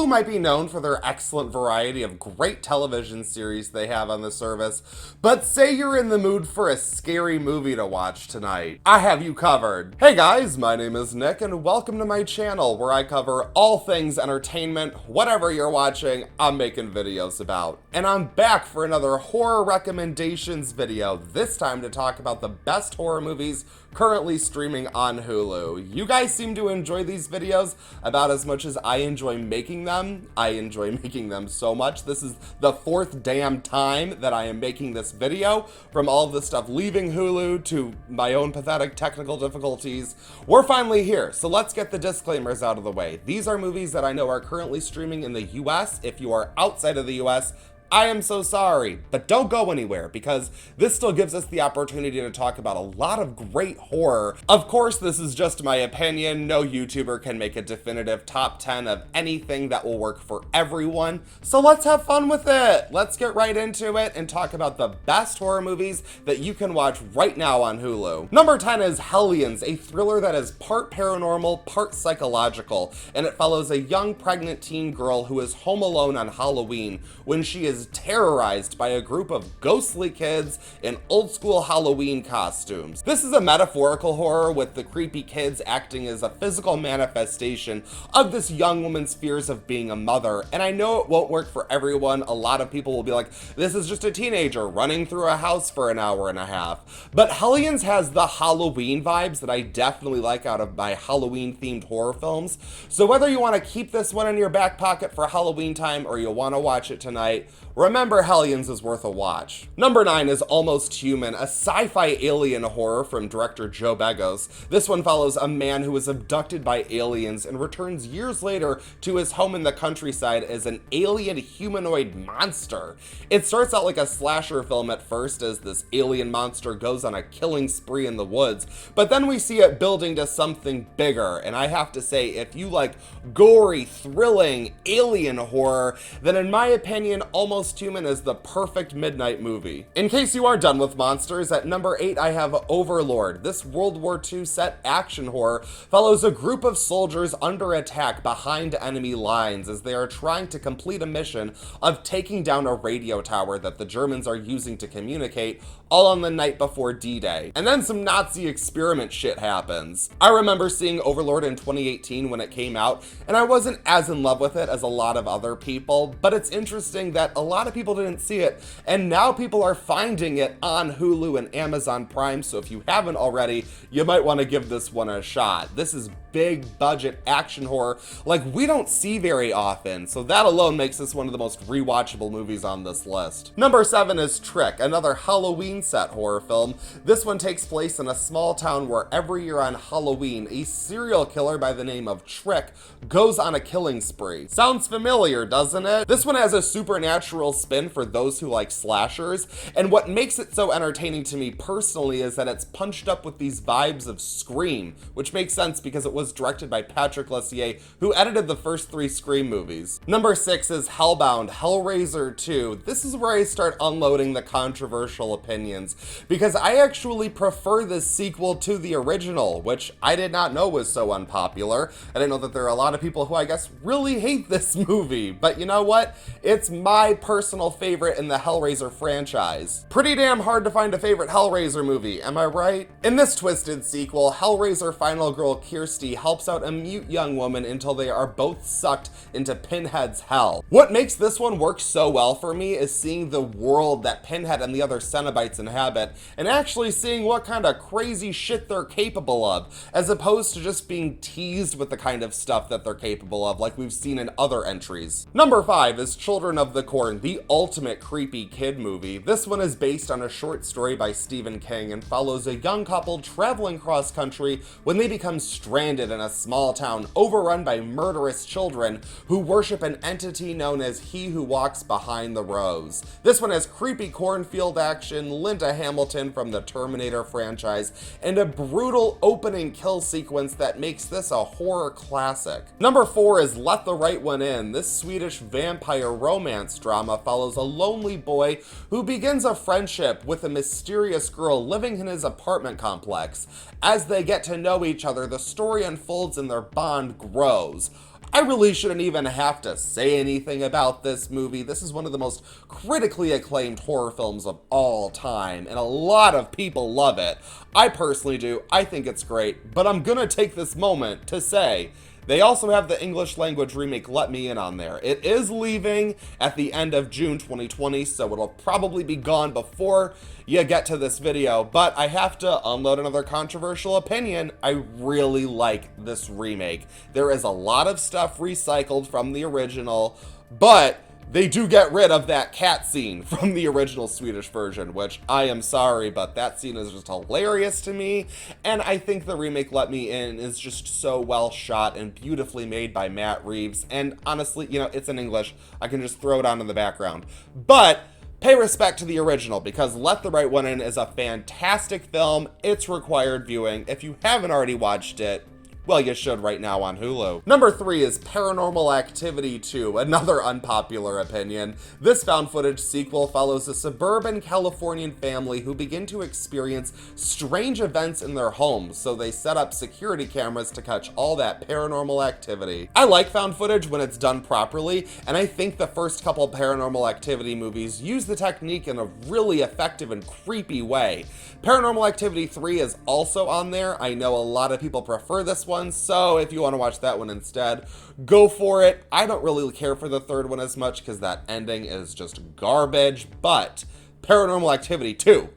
Hulu might be known for their excellent variety of great television series they have on the service, but say you're in the mood for a scary movie to watch tonight, I have you covered. Hey guys, my name is Nick and welcome to my channel where I cover all things entertainment. Whatever you're watching, I'm making videos about. And I'm back for another horror recommendations video, this time to talk about the best horror movies currently streaming on Hulu. You guys seem to enjoy these videos about as much as I enjoy making them. I enjoy making them so much. This is the fourth damn time that I am making this video, from all of the stuff leaving Hulu to my own pathetic technical difficulties. We're finally here, so let's get the disclaimers out of the way. These are movies that I know are currently streaming in the US. If you are outside of the US, I am so sorry, but don't go anywhere because this still gives us the opportunity to talk about a lot of great horror. Of course, this is just my opinion. No YouTuber can make a definitive top 10 of anything that will work for everyone. So let's have fun with it. Let's get right into it and talk about the best horror movies that you can watch right now on Hulu. Number 10 is Hellions, a thriller that is part paranormal, part psychological, and it follows a young pregnant teen girl who is home alone on Halloween when she is terrorized by a group of ghostly kids in old school Halloween costumes. This is a metaphorical horror with the creepy kids acting as a physical manifestation of this young woman's fears of being a mother, and I know it won't work for everyone. A lot of people will be like, this is just a teenager running through a house for an hour and a half. But Hellions has the Halloween vibes that I definitely like out of my Halloween themed horror films. So whether you want to keep this one in your back pocket for Halloween time or you want to watch it tonight, remember, Hellions is worth a watch. Number 9 is Almost Human, a sci-fi alien horror from director Joe Begos. This one follows a man who is abducted by aliens and returns years later to his home in the countryside as an alien humanoid monster. It starts out like a slasher film at first as this alien monster goes on a killing spree in the woods, but then we see it building to something bigger, and I have to say, if you like gory, thrilling alien horror, then in my opinion, Almost Human is the perfect midnight movie. In case you are done with monsters, at number 8 I have Overlord. This World War II set action horror follows a group of soldiers under attack behind enemy lines as they are trying to complete a mission of taking down a radio tower that the Germans are using to communicate, all on the night before D-Day. And then some Nazi experiment shit happens. I remember seeing Overlord in 2018 when it came out, and I wasn't as in love with it as a lot of other people, but it's interesting that a lot of people didn't see it, and now people are finding it on Hulu and Amazon Prime, so if you haven't already, you might want to give this one a shot. This is big budget action horror like we don't see very often, so that alone makes this one of the most rewatchable movies on this list. Number 7 is Trick, another Halloween set horror film. This one takes place in a small town where every year on Halloween, a serial killer by the name of Trick goes on a killing spree. Sounds familiar, doesn't it? This one has a supernatural spin for those who like slashers, and what makes it so entertaining to me personally is that it's punched up with these vibes of Scream, which makes sense because it was directed by Patrick Lussier, who edited the first 3 Scream movies. Number 6 is Hellbound, Hellraiser 2. This is where I start unloading the controversial opinions, because I actually prefer this sequel to the original, which I did not know was so unpopular. I didn't know that there are a lot of people who I guess really hate this movie, but you know what? It's my personal favorite in the Hellraiser franchise. Pretty damn hard to find a favorite Hellraiser movie, am I right? In this twisted sequel, Hellraiser final girl Kirsty helps out a mute young woman until they are both sucked into Pinhead's hell. What makes this one work so well for me is seeing the world that Pinhead and the other Cenobites inhabit, and actually seeing what kind of crazy shit they're capable of, as opposed to just being teased with the kind of stuff that they're capable of like we've seen in other entries. Number 5 is Children of the Corn, the ultimate creepy kid movie. This one is based on a short story by Stephen King and follows a young couple traveling cross country when they become stranded in a small town overrun by murderous children who worship an entity known as He Who Walks Behind the Rose. This one has creepy cornfield action, Linda Hamilton from the Terminator franchise, and a brutal opening kill sequence that makes this a horror classic. Number 4 is Let the Right One In. This Swedish vampire romance drama follows a lonely boy who begins a friendship with a mysterious girl living in his apartment complex. As they get to know each other, the story unfolds and their bond grows. I really shouldn't even have to say anything about this movie. This is one of the most critically acclaimed horror films of all time, and a lot of people love it. I personally do. I think it's great, but I'm gonna take this moment to say they also have the English language remake Let Me In on there. It is leaving at the end of June 2020, so it'll probably be gone before you get to this video, but I have to unload another controversial opinion. I really like this remake. There is a lot of stuff recycled from the original, but they do get rid of that cat scene from the original Swedish version, which I am sorry, but that scene is just hilarious to me. And I think the remake Let Me In is just so well shot and beautifully made by Matt Reeves. And honestly, you know, it's in English. I can just throw it on in the background. But pay respect to the original, because Let the Right One In is a fantastic film. It's required viewing. If you haven't already watched it, well, you should right now on Hulu. Number 3 is Paranormal Activity 2, another unpopular opinion. This found footage sequel follows a suburban Californian family who begin to experience strange events in their homes, so they set up security cameras to catch all that paranormal activity. I like found footage when it's done properly, and I think the first couple Paranormal Activity movies use the technique in a really effective and creepy way. Paranormal Activity 3 is also on there. I know a lot of people prefer this one, so if you want to watch that one instead, go for it. I don't really care for the third one as much because that ending is just garbage, but Paranormal Activity 2,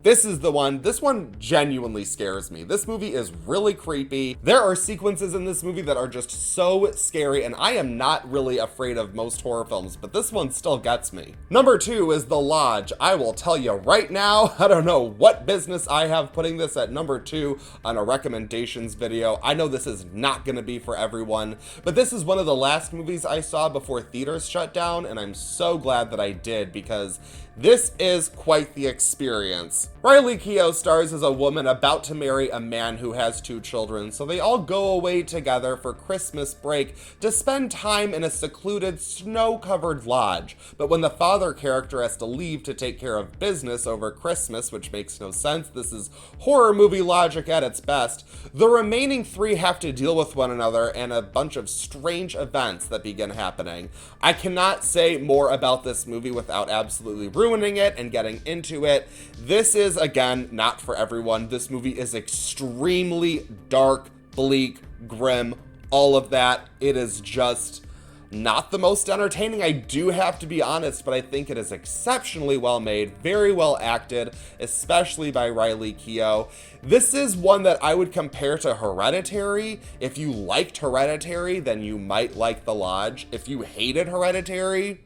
this is the one. This one genuinely scares me. This movie is really creepy. There are sequences in this movie that are just so scary, and I am not really afraid of most horror films, but this one still gets me. Number 2 is The Lodge. I will tell you right now, I don't know what business I have putting this at number 2 on a recommendations video. I know this is not gonna be for everyone, but this is one of the last movies I saw before theaters shut down, and I'm so glad that I did, because this is quite the experience. Riley Keough stars as a woman about to marry a man who has 2 children, so they all go away together for Christmas break to spend time in a secluded, snow-covered lodge. But when the father character has to leave to take care of business over Christmas, which makes no sense, this is horror movie logic at its best, the remaining 3 have to deal with one another and a bunch of strange events that begin happening. I cannot say more about this movie without absolutely ruining it and getting into it. This is, again, not for everyone. This movie is extremely dark, bleak, grim, all of that. It is just not the most entertaining, I do have to be honest, but I think it is exceptionally well made, very well acted, especially by Riley Keough. This is one that I would compare to Hereditary. If you liked Hereditary, then you might like The Lodge. If you hated Hereditary,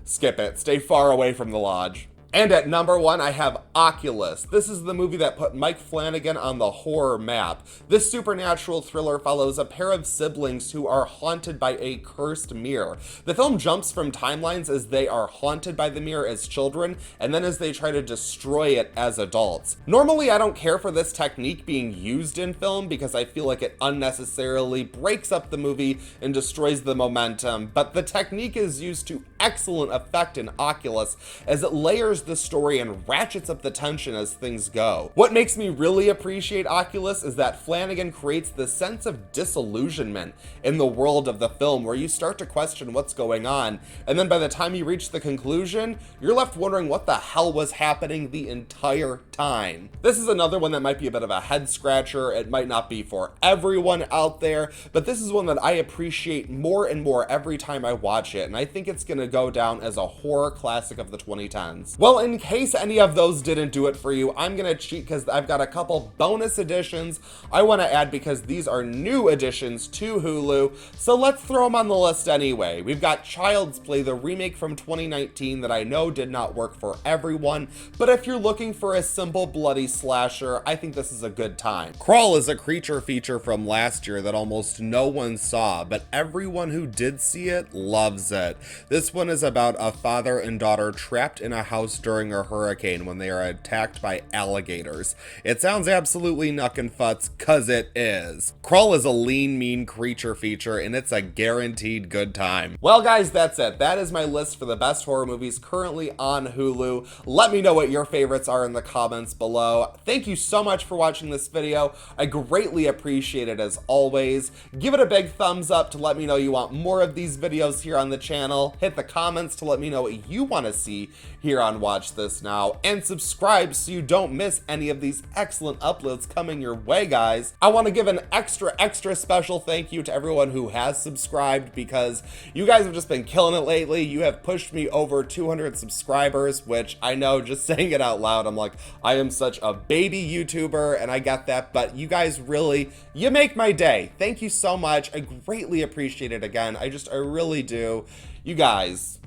skip it. Stay far away from The Lodge. And at number 1, I have Oculus. This is the movie that put Mike Flanagan on the horror map. This supernatural thriller follows a pair of siblings who are haunted by a cursed mirror. The film jumps from timelines as they are haunted by the mirror as children, and then as they try to destroy it as adults. Normally, I don't care for this technique being used in film because I feel like it unnecessarily breaks up the movie and destroys the momentum, but the technique is used to excellent effect in Oculus as it layers the story and ratchets up the tension as things go. What makes me really appreciate Oculus is that Flanagan creates this sense of disillusionment in the world of the film where you start to question what's going on, and then by the time you reach the conclusion, you're left wondering what the hell was happening the entire time. This is another one that might be a bit of a head scratcher. It might not be for everyone out there, but this is one that I appreciate more and more every time I watch it, and I think it's gonna go down as a horror classic of the 2010s. Well, in case any of those didn't do it for you, I'm gonna cheat because I've got a couple bonus editions I want to add because these are new additions to Hulu, so let's throw them on the list anyway. We've got Child's Play, the remake from 2019 that I know did not work for everyone, but if you're looking for a simple bloody slasher, I think this is a good time. Crawl is a creature feature from last year that almost no one saw, but everyone who did see it loves it. This one is about a father and daughter trapped in a house during a hurricane when they are attacked by alligators. It sounds absolutely knuckin' cause it is. Krull is a lean, mean creature feature, and it's a guaranteed good time. Well guys, that's it. That is my list for the best horror movies currently on Hulu. Let me know what your favorites are in the comments below. Thank you so much for watching this video. I greatly appreciate it as always. Give it a big thumbs up to let me know you want more of these videos here on the channel. Hit the comments to let me know what you want to see here on Watch This Now, and subscribe so you don't miss any of these excellent uploads coming your way, guys. I want to give an extra special thank you to everyone who has subscribed, because you guys have just been killing it lately. You have pushed me over 200 subscribers, which I know, just saying it out loud, I'm like, I am such a baby YouTuber, and I get that, but you guys really, you make my day. Thank you so much. I greatly appreciate it again. I really do. You guys.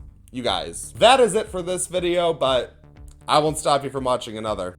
That is it for this video, but I won't stop you from watching another.